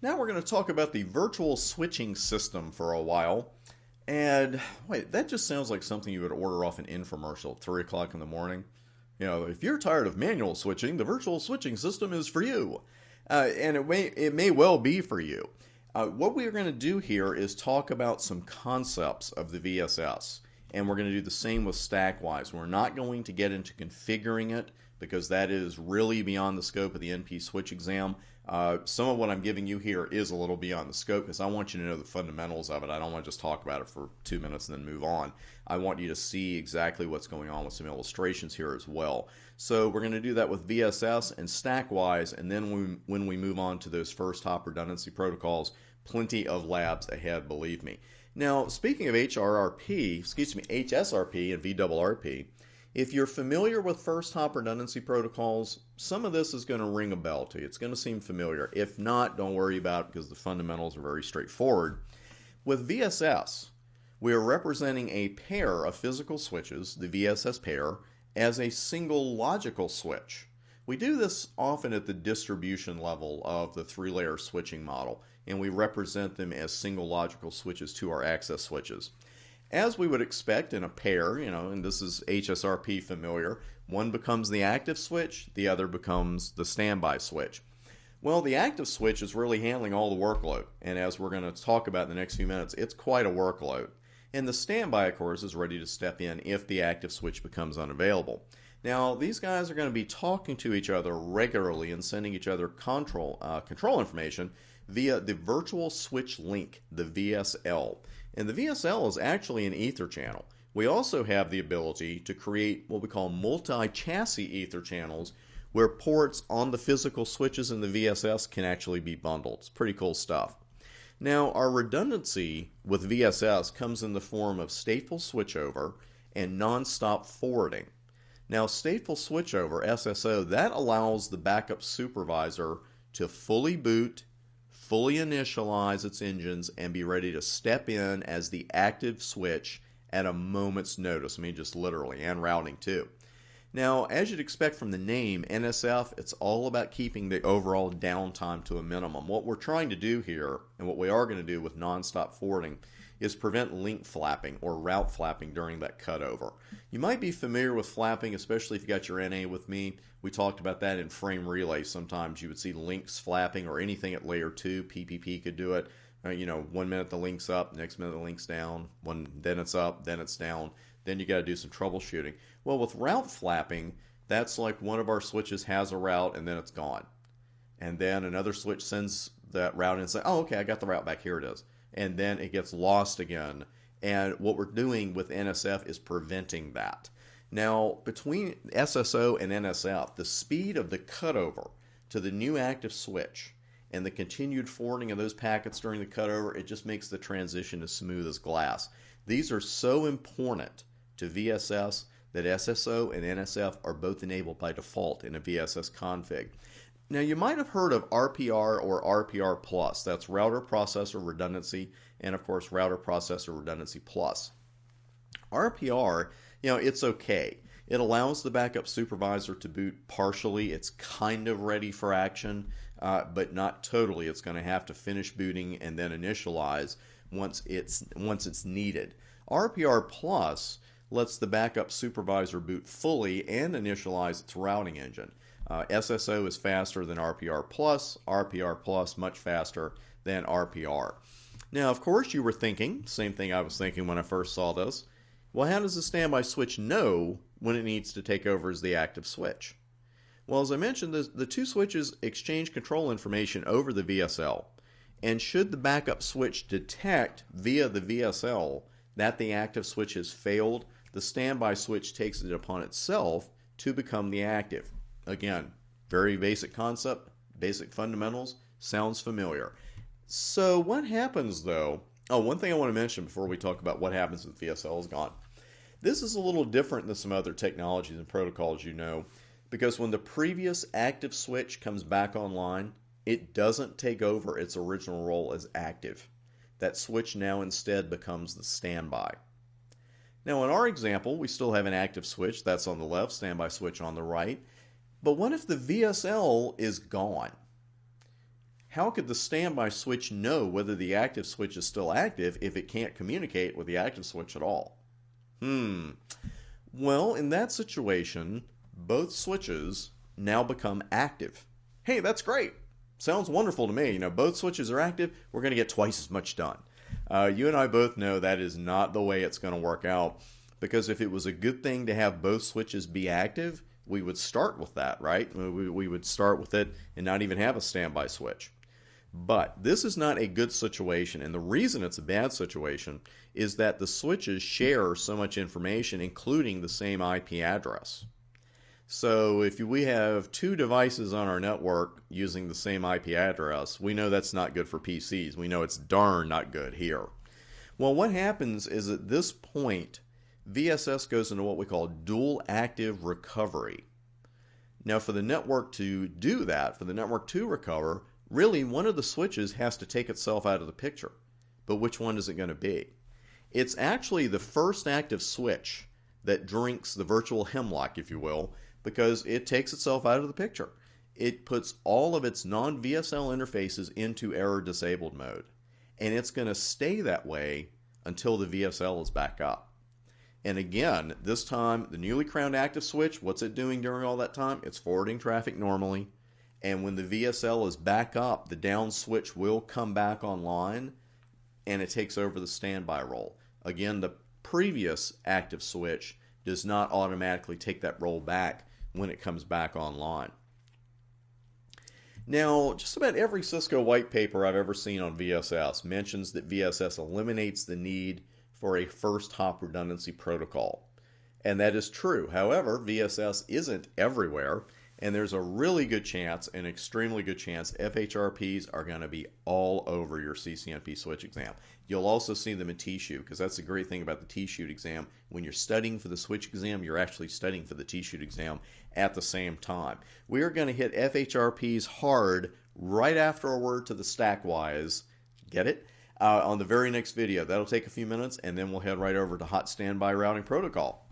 Now we're going to talk about the virtual switching system for a while. And wait, that just sounds like something you would order off an infomercial at 3 o'clock in the morning. If you're tired of manual switching, the virtual switching system is for you. And it may well be for you. What we are going to do here is talk about some concepts of the VSS. And we're going to do the same with StackWise. We're not going to get into configuring it because that is really beyond the scope of the NP switch exam. Some of what I'm giving you here is a little beyond the scope because I want you to know the fundamentals of it. I don't want to just talk about it for 2 minutes and then move on. I want you to see exactly what's going on with some illustrations here as well. So we're going to do that with VSS and StackWise, and then when we move on to those first hop redundancy protocols, plenty of labs ahead, believe me. Now, speaking of HSRP and VRRP, if you're familiar with first hop redundancy protocols, some of this is going to ring a bell to you. It's going to seem familiar. If not, don't worry about it because the fundamentals are very straightforward. With VSS, we are representing a pair of physical switches, the VSS pair, as a single logical switch. We do this often at the distribution level of the three-layer switching model, and we represent them as single logical switches to our access switches. As we would expect in a pair, and this is HSRP familiar, one becomes the active switch, the other becomes the standby switch. Well, the active switch is really handling all the workload, and as we're going to talk about in the next few minutes, it's quite a workload. And the standby, of course, is ready to step in if the active switch becomes unavailable. Now, these guys are going to be talking to each other regularly and sending each other control information via the virtual switch link, the VSL. And the VSL is actually an ether channel. We also have the ability to create what we call multi-chassis ether channels where ports on the physical switches in the VSS can actually be bundled. It's pretty cool stuff. Now, our redundancy with VSS comes in the form of stateful switchover and non-stop forwarding. Now, stateful switchover, SSO, that allows the backup supervisor to fully boot, fully initialize its engines, and be ready to step in as the active switch at a moment's notice. I mean, just literally, and routing too. Now, as you'd expect from the name, NSF, it's all about keeping the overall downtime to a minimum. What we're trying to do here, and what we are going to do with non-stop forwarding, is prevent link flapping or route flapping during that cutover. You might be familiar with flapping, especially if you got your NA with me. We talked about that in frame relay. Sometimes you would see links flapping or anything at layer 2. PPP could do it. 1 minute the link's up, next minute the link's down. Then it's up, then it's down. Then you got to do some troubleshooting. Well, with route flapping, that's like one of our switches has a route and then it's gone. And then another switch sends that route in and says, oh, okay, I got the route back, here it is. And then it gets lost again. And what we're doing with NSF is preventing that. Now, between SSO and NSF, the speed of the cutover to the new active switch and the continued forwarding of those packets during the cutover, it just makes the transition as smooth as glass. These are so important to VSS that SSO and NSF are both enabled by default in a VSS config. Now, you might have heard of RPR or RPR Plus. That's Router Processor Redundancy, and of course, Router Processor Redundancy Plus. RPR, it's okay. It allows the backup supervisor to boot partially. It's kind of ready for action, but not totally. It's going to have to finish booting and then initialize once it's needed. RPR Plus lets the backup supervisor boot fully and initialize its routing engine. SSO is faster than RPR Plus much faster than RPR. Now, of course, you were thinking, same thing I was thinking when I first saw this, well, how does the standby switch know when it needs to take over as the active switch? Well, as I mentioned, the two switches exchange control information over the VSL, and should the backup switch detect via the VSL that the active switch has failed, the standby switch takes it upon itself to become the active. Again, very basic concept, basic fundamentals, sounds familiar. So what happens though? Oh, one thing I want to mention before we talk about what happens if the VSL is gone. This is a little different than some other technologies and protocols because when the previous active switch comes back online, it doesn't take over its original role as active. That switch now instead becomes the standby. Now in our example, we still have an active switch, that's on the left, standby switch on the right. But what if the VSL is gone? how could the standby switch know whether the active switch is still active if it can't communicate with the active switch at all? Well, in that situation, both switches now become active. Hey, that's great. Sounds wonderful to me. You know, both switches are active. We're going to get twice as much done. You and I both know that is not the way it's going to work out, because if it was a good thing to have both switches be active, we would start with that, right? We would start with it and not even have a standby switch. But this is not a good situation, and the reason it's a bad situation is that the switches share so much information, including the same IP address. So if we have two devices on our network using the same IP address, we know that's not good for PCs. We know it's darn not good here. Well, what happens is at this point, VSS goes into what we call dual active recovery. Now, for the network to do that, for the network to recover, really one of the switches has to take itself out of the picture. But which one is it going to be? It's actually the first active switch that drinks the virtual hemlock, if you will, because it takes itself out of the picture. It puts all of its non-VSL interfaces into error disabled mode. And it's going to stay that way until the VSL is back up. And again, this time, the newly crowned active switch, what's it doing during all that time? It's forwarding traffic normally. And when the VSL is back up, the down switch will come back online and it takes over the standby role. Again, the previous active switch does not automatically take that role back when it comes back online. Now, just about every Cisco white paper I've ever seen on VSS mentions that VSS eliminates the need for a first hop redundancy protocol. And that is true. However, VSS isn't everywhere, and there's a really good chance, an extremely good chance, FHRPs are going to be all over your CCNP switch exam. You'll also see them in T-Shoot, because that's the great thing about the T-Shoot exam. When you're studying for the switch exam, you're actually studying for the T-Shoot exam at the same time. We are going to hit FHRPs hard right after a word to the Stackwise. Get it? On the very next video. That'll take a few minutes, and then we'll head right over to hot standby routing protocol.